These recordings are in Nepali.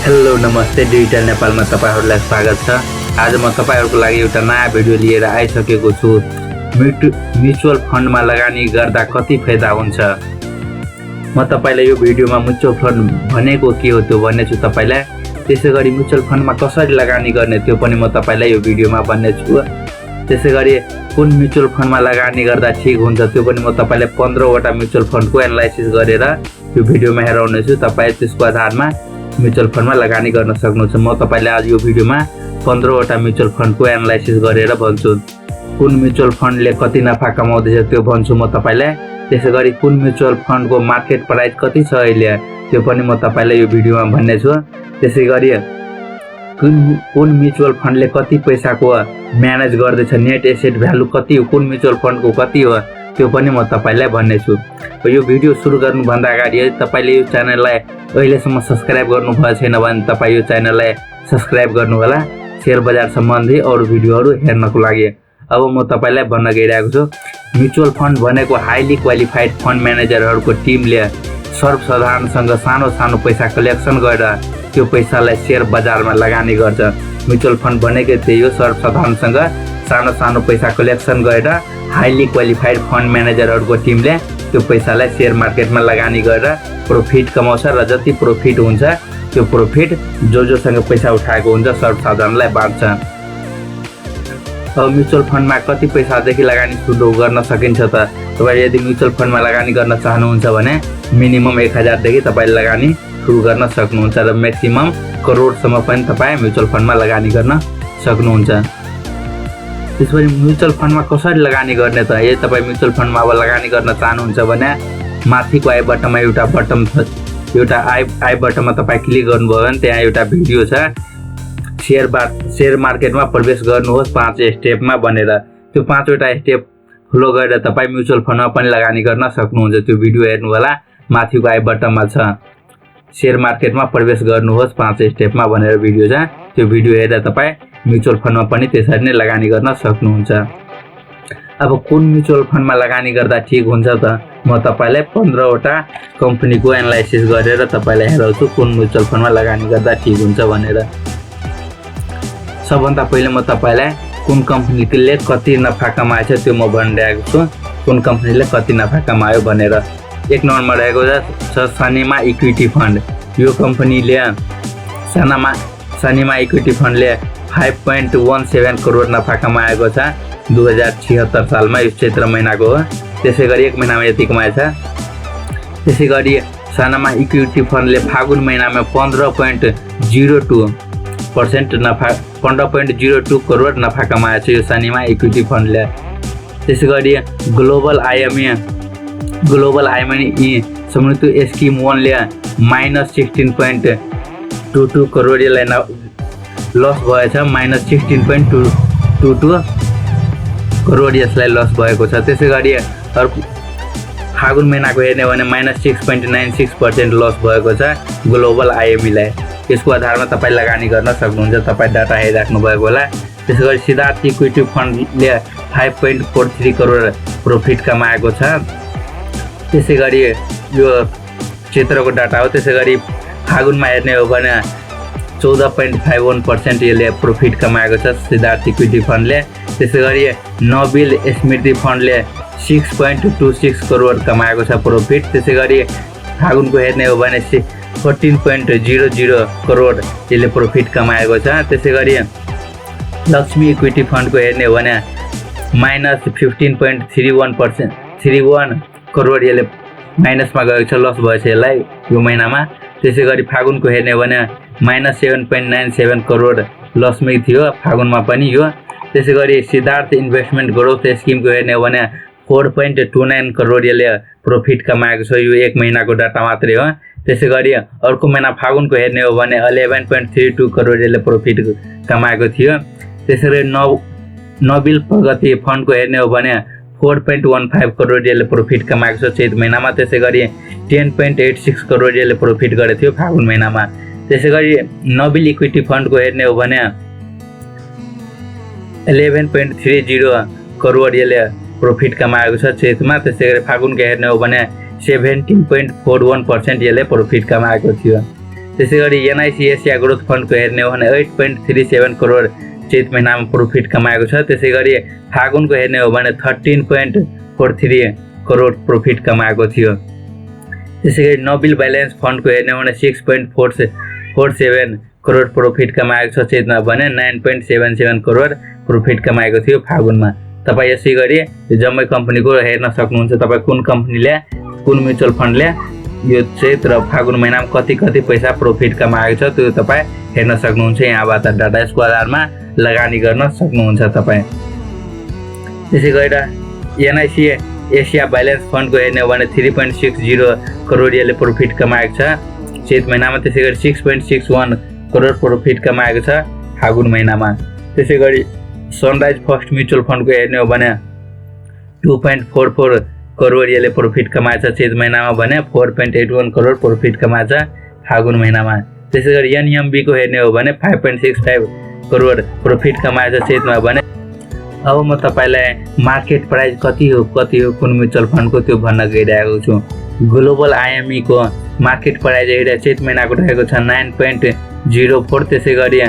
हेलो नमस्ते डिजिटल नेपालमा तपाईहरुलाई स्वागत छ। आज म तपाईहरुको लागि एउटा नयाँ भिडियो लिएर आइसकेको छु। म्युचुअल फन्डमा लगानी गर्दा कति फाइदा हुन्छ। म तपाईलाई यो भिडियोमा म्युचुअल फन्ड भनेको के हो त्यो भन्ने छु तपाईलाई। त्यसैगरी म्युचुअल फन्डमा कसरी लगानी गर्ने त्यो पनि म तपाईलाई यो भिडियोमा भन्ने छु। त्यसैगरी कुन म्युचुअल फन्डमा लगानी गर्दा ठीक हुन्छ त्यो पनि म तपाईलाई 15 वटा म्युचुअल फन्डको एनालाइसिस गरेर यो भिडियोमा हेराउने छु। तपाई त्यसको आधारमा म्युचुअल फन्डमा लगानी गर्न सक्नुहुन्छ। म तपाईलाई आज यो भिडियोमा 15 वटा म्युचुअल फन्डको एनालाइसिस गरेर भन्छु। कुन म्युचुअल फन्डले कति नफा कमाउँदैछ त्यो भन्छु म तपाईलाई। त्यसैगरी कुन म्युचुअल फन्डको मार्केट प्राइस कति छ अहिले त्यो पनि म तपाईलाई यो भिडियोमा भन्ने छु। त्यसैगरी कुन म्युचुअल फन्डले कति पैसाको म्यानेज गर्दैछ, नेट एसेट भ्यालु कति हो, कुन म्युचुअल फन्डको कति हो त्यो पनि म तपाईलाई भन्ने छु। यो भिडियो सुरु गर्नुभन्दा अगाडि यदि तपाईले यो च्यानललाई अहिलेसम्म सब्स्क्राइब गर्नुभएको छैन भने तपाई यो च्यानललाई सब्स्क्राइब गर्नु होला शेयर बजार सम्बन्धी अरु भिडियोहरु हेर्नको लागि। अब म तपाईलाई भन्न गइरहेको छु, म्युचुअल फन्ड भनेको हाइली क्वालिफाइड फन्ड म्यानेजरहरुको टिमले सर्वसाधारणसँग सानो पैसा कलेक्सन गरेर त्यो पैसालाई शेयर बजारमा लगानी गर्छ। म्युचुअल फन्ड भनेको त्यही हो, सर्वसाधारणसँग सानो पैसा कलेक्सन गरेर हाइली क्वालिफाइड फन्ड म्यानेजरहरुको टिमले त्यो पैसालाई शेयर मार्केटमा लगानी गरेर प्रॉफिट कमाउँछ र जति प्रॉफिट हुन्छ त्यो प्रॉफिट जोसँग पैसा उठाएको हुन्छ सर्वसाधारणलाई बाँड्छ। अब म्युचुअल फन्डमा कति पैसादेखि लगानी सुरु गर्न सकिन्छ त? तपाईले यदि म्युचुअल फन्डमा लगानी गर्न चाहनुहुन्छ भने मिनिमम 1000 देखि तपाईले लगानी सुरु गर्न सक्नुहुन्छ र म्याक्सिमम करोडसम्म पनि तपाई म्युचुअल फन्डमा लगानी गर्न सक्नुहुन्छ। त्यसपछि म्युचुअल फन्डमा कसरी लगानी गर्ने त? यदि तपाई म्युचुअल फन्डमा अब लगानी गर्न चाहनुहुन्छ भने माथिको आई बटनमा एउटा आई बटनमा तपाई क्लिक गर्नुभयो भने त्यहाँ एउटा भिडियो छ, शेयर मार्केटमा प्रवेश गर्नुहोस् 5 स्टेपमा भनेर। त्यो 5 वटा स्टेप फलो गरेर तपाई म्युचुअल फन्डमा पनि लगानी गर्न सक्नुहुन्छ। त्यो भिडियो हेर्नु होला, माथिको आई बटनमा छ शेयर मार्केटमा प्रवेश गर्नुहोस् 5 स्टेपमा भनेर भिडियो छ। त्यो भिडियो हेरेर तपाई म्युचुअल फन्डमा पनि त्यसरी नै लगानी गर्न सक्नुहुन्छ। अब कुन म्युचुअल फन्डमा लगानी गर्दा ठीक हुन्छ त? म तपाईलाई 15 वटा कम्पनीको एनालाइसिस गरेर तपाईलाई हेराउँछु कुन म्युचुअल फन्डमा लगानी गर्दा ठीक हुन्छ भनेर। सबभन्दा पहिले म तपाईलाई कुन कम्पनीले कति नफा कमाएछ त्यो म भनिरहेको छु, कुन कम्पनीले कति नफा कमायो भनेर। 1 नम्बरमा रहेको छ सनीमा इक्विटी फन्ड। यो कम्पनीले सनीमा इक्विटी फन्डले 5.17 करोड नफा कमाएको छ 2076 सालमा। यो चैत्र महिनाको हो। त्यसैगरी 1 महिनामा यति कमाएछ। त्यसैगरी सनीमा इक्विटी फन्डले फागुन महिनामा 15.02 करोड नफा कमाएछ यो सनीमा इक्विटी फन्डले। त्यसैगरी ग्लोबल आइएमई समृद्धि स्किम 1 ले -16.22 करोड यसलाई लस भएछ। -16.22 करोड यसलाई लस भएको छ। त्यसैगरी फागुन महिनाको हेर्ने भने -6.96% लस भएको छ ग्लोबल आइएमईलाई। यसको आधारमा तपाई लगानी गर्न सक्नुहुन्छ। तपाई डाटा हेरिराख्नु भएको होला। त्यसैगरी सिद्धार्थ इक्विटी फन्डले 5.43 करोड प्रॉफिट कमाएको छ। त्यसैगरी यो क्षेत्रको डाटा हो। त्यसैगरी फागुनमा हेर्ने हो भने 14.51% यसले प्रॉफिट कमाएको छ सिद्धार्थ इक्विटी फन्डले। त्यसैगरी नोबेल स्मृति फन्डले 6.26 करोड कमाएको छ प्रॉफिट। त्यसैगरी फागुनको हेर्ने हो भने 14.00 करोड यसले प्रॉफिट कमाएको छ। त्यसैगरी लक्ष्मी इक्विटी फन्डको हेर्ने हो भने -15.31 करोड यसले माइनसमा गएको छ, लस भएछ यसलाई यो महिनामा। त्यसैगरी फागुनको हेर्ने हो भने -7.97 करोड लसमै थियो फागुनमा पनि यो। त्यसैगरी सिद्धार्थ इन्भेस्टमेन्ट ग्रोथ स्किमको हेर्ने हो भने 4.29 करोड यसले प्रॉफिट कमाएको छ। यो 1 महिनाको डाटा मात्रै हो। त्यसैगरी अर्को महिना फागुनको हेर्ने हो भने 11.32 करोड यसले प्रॉफिट कमाएको थियो। त्यसैगरी नोबेल प्रगति फन्डको हेर्ने हो भने 4.15 करोड यसले प्रॉफिट कमाएको छ चैत महिनामा। त्यसैगरी 10.86 करोड यसले प्रॉफिट गरेको थियो फागुन महिनामा। त्यसैगरी नोबेल इक्विटी फन्डको हेर्ने हो भने 11.30 करोड यसले प्रॉफिट कमाएको छ चैतमा। त्यसैगरी फागुनको हेर्ने हो भने 17.41% यसले प्रॉफिट कमाएको थियो। त्यसैगरी एनआइसी एसिया ग्रोथ फन्डको हेर्ने हो भने 8.37 करोड चैत महिनामा प्रॉफिट कमाएको छ। त्यसैगरी फागुनको हेर्ने हो भने 13.43 करोड प्रॉफिट कमाएको थियो। त्यसैगरी नोबेल बैलेन्स फन्डको हेर्ने हो भने 6.47 करोड प्रॉफिट कमाएको छ चैतमा भने 9.77 करोड प्रॉफिट कमाएको थियो फागुनमा। तपाईँ यसै गरी जम्मै कम्पनीको हेर्न सक्नुहुन्छ। तपाईँ कुन कम्पनीले कुन म्युचुअल फन्डले यो चैत र फागुन महिनामा कति पैसा प्रॉफिट कमाएको छ त्यो तपाईँ हेर्न सक्नुहुन्छ। यहाँबाट डाटा यसको आधारमा लगानी गर्न सक्नुहुन्छ तपाईँ। त्यसै गरी एनआइसी एसिया बैलेन्स फन्डको हेर्ने हो भने 3.60 करोड यसले प्रॉफिट कमाएको छ चैत महिनामा। त्यसै गरी 6.61 करोड प्रॉफिट कमाएको छ फागुन महिनामा। त्यसै गरी सनराइज फर्स्ट म्युचुअल फन्डको हेर्ने हो भने 2.44 करोड यसले प्रॉफिट कमाएको छ चैत महिनामा भने 4.81 करोड प्रॉफिट कमाएको छ फागुन महिनामा। त्यसै गरी एनएमबीको हेर्ने हो भने 5.65 करोड प्रॉफिट कमाएको छ चैतमा भने। अब म तपाईलाई मार्केट प्राइस कति हो कुन म्युचुअल फन्डको त्यो भन्न गइरहेको छु। ग्लोबल आइएमई को मार्केट प्राइस हेरेर चैत महिनाको रहेको छ 9.04। त्यसै गरी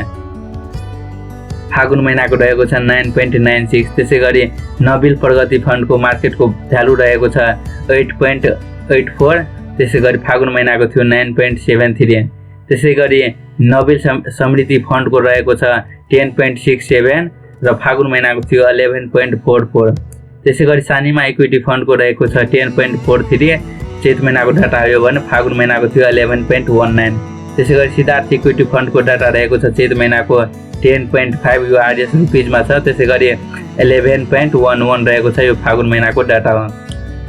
फागुन महिनाको रहेको छ 9.96। त्यसै गरी नोबेल प्रगति फन्डको मार्केटको भ्यालु रहेको छ 8.84। त्यसै गरी फागुन महिनाको थियो 9.73। त्यसै गरी नोबेल समृद्धि फन्डको रहेको छ 10.67 र फागुन महिनाको थियो 11.44। त्यसै गरी सानिमा इक्विटी फन्डको रहेको छ 10.43 चैत महिनाको डाटा आयो भने फागुन महिनाको थियो 11.19। त्यसै गरी सिद्धार्थ इक्विटी फन्डको डाटा रहेको छ चैत महिनाको 10.5 यो आरएस रुपिजमा छ। त्यसै गरी 11.11 रहेको छ यो फागुन महिनाको डाटा हो।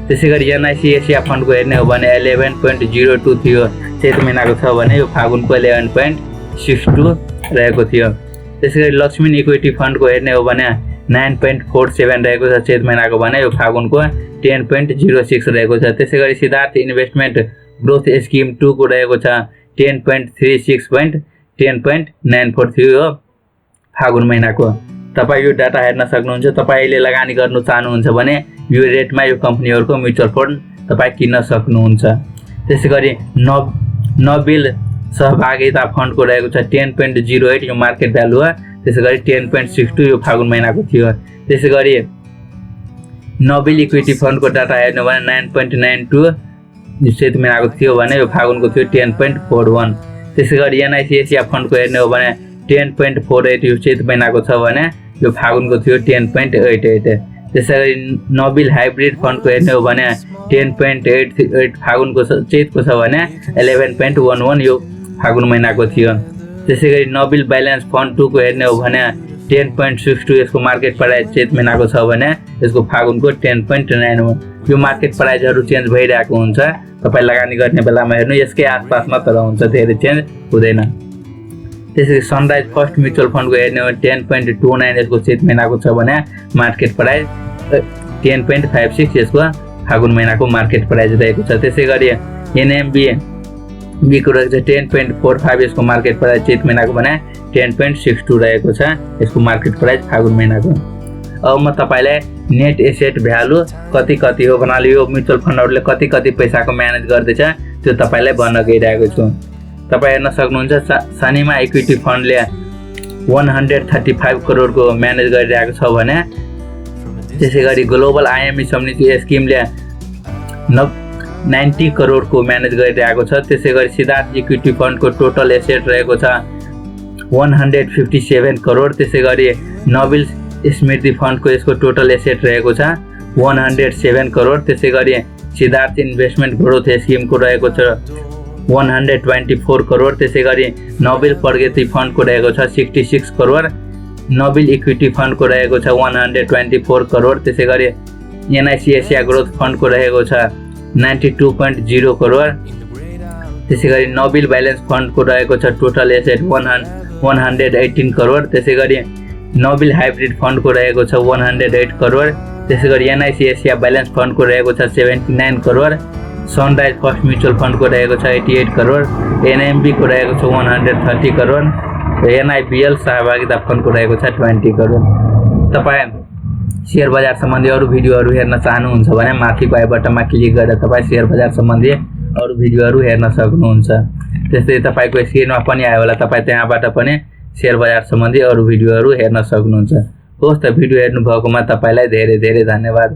त्यसै गरी एनआइसी एसिया फन्डको हेर्ने हो भने 11.02 थियो चैत महिनाको छ भने यो फागुनको 11.62 रहेको थियो। त्यसै गरी लक्ष्मी इक्विटी फन्डको हेर्ने हो भने 9.47 रहेको छ चैत महिनाको भने यो फागुनको 10.06 रहेको छ। त्यसै गरी सिद्धार्थ इन्भेस्टमेन्ट ग्रोथ स्किम 2 को रहेको छ 10.36.10.94 थियो यो फागुन महिनाको। तपाईँ यो डाटा हेर्न सक्नुहुन्छ। तपाईँले लगानी गर्नु चाहनुहुन्छ भने यो रेटमा यो कम्पनीहरूको म्युचुअल फन्ड तपाईँ किन्न सक्नुहुन्छ। त्यसै गरी नोबेल सहभागिता फन्डको रहेको छ 10.08 यो मार्केट भ्यालु हो। त्यसै गरी 10.62 यो फागुन महिनाको थियो। त्यसै गरी नोबेल इक्विटी फन्डको डाटा हेर्नु भने 9.92 चैत महिनाको थियो भने यो फागुनको थियो 10.41। त्यसै गरी एनआइसी एसिया फन्डको हेर्ने हो भने 10.48 यो चैत महिनाको छ भने यो फागुनको थियो 10.88। त्यसै गरी नोबेल हाइब्रिड फन्डको हेर्ने हो भने 10.88 फागुनको चैतको छ भने 11.11 यो फागुन महिनाको थियो। त्यसै गरी नोबेल बैलेन्स फन्ड 2 को हेर्ने हो भने 10.62 यसको मार्केट प्राइस चैत महिनाको छ भने यसको फागुनको 10.91। यो मार्केट प्राइसहरू चेन्ज भइरहेको हुन्छ। तपाईँ लगानी गर्ने बेलामा हेर्नु यसकै आसपास मात्र हुन्छ, धेरै चेन्ज हुँदैन। त्यसै सनराइज फर्स्ट म्युचुअल फन्डको हेर्ने हो 10.29 यसको चैत महिनाको छ भने मार्केट प्राइस 10.56 यसको फागुन महिनाको मार्केट प्राइस रहेको छ। त्यसै गरी एनएमबी को रहेको छ 10.45 यसको मार्केट प्राइस चैत महिनाको भने 10.62 रहेको छ यसको मार्केट प्राइस फागुन महिनाको। अब म तपाईलाई नेट एसेट भ्यालु कति हो भन्नाले यो म्युचुअल फन्डहरूले कति पैसाको म्यानेज गर्दैछ त्यो तपाईलाई भन्न गइरहेको छु। तपाईँ हेर्न सक्नुहुन्छ सानिमा इक्विटी फन्डले 135 करोडको म्यानेज गरिरहेको छ भने त्यसै गरी ग्लोबल आइएमई समृद्धि स्किमले 90 करोडको म्यानेज गरिरहेको छ। त्यसै गरी सिद्धार्थ इक्विटी फन्डको टोटल एसेट रहेको छ 157 करोड। त्यसै गरी नोबेल स्मृति फन्डको यसको टोटल एसेट रहेको छ 107 करोड। त्यसै गरी सिद्धार्थ इन्भेस्टमेन्ट ग्रोथ स्किमको रहेको छ 124 करोड। त्यसै गरी नोबेल प्रगति फन्डको रहेको छ 66 करोड। नोबेल इक्विटी फन्डको रहेको छ 124 करोड। त्यसै गरी एनआइसी एसिया ग्रोथ फन्डको रहेको छ 92.0 करोड। त्यसै गरी नोबेल बैलेन्स फन्डको रहेको छ टोटल एसेट 118 करोड। त्यसै गरी नोबेल हाइब्रिड फन्डको रहेको छ 108 करोड। त्यसै गरी एनआइसी एसिया बैलेन्स फन्डको रहेको छ 79 करोड। सनराइज फर्स्ट म्युचुअल फन्डको रहेको छ 88 करोड। एनएमबी को रहेको छ 130 करोड र एनआइबिएल सहभागिता फन्डको रहेको छ 20 करोड। तपाईँ शेयर बजार सम्बन्धी अरू भिडियोहरू हेर्न चाहनुहुन्छ भने माथिको आई बटनमा क्लिक गरेर तपाईँ शेयर बजार सम्बन्धी अरू भिडियोहरू हेर्न सक्नुहुन्छ। त्यस्तै तपाईको स्क्रिनमा पनि आयो होला, तपाई त्यहाँबाट पनि शेयर बजार सम्बन्धी अरु भिडियोहरु हेर्न सक्नुहुन्छ। होस् त भिडियो हेर्नु भएकोमा तपाईलाई धेरै धेरै धन्यवाद।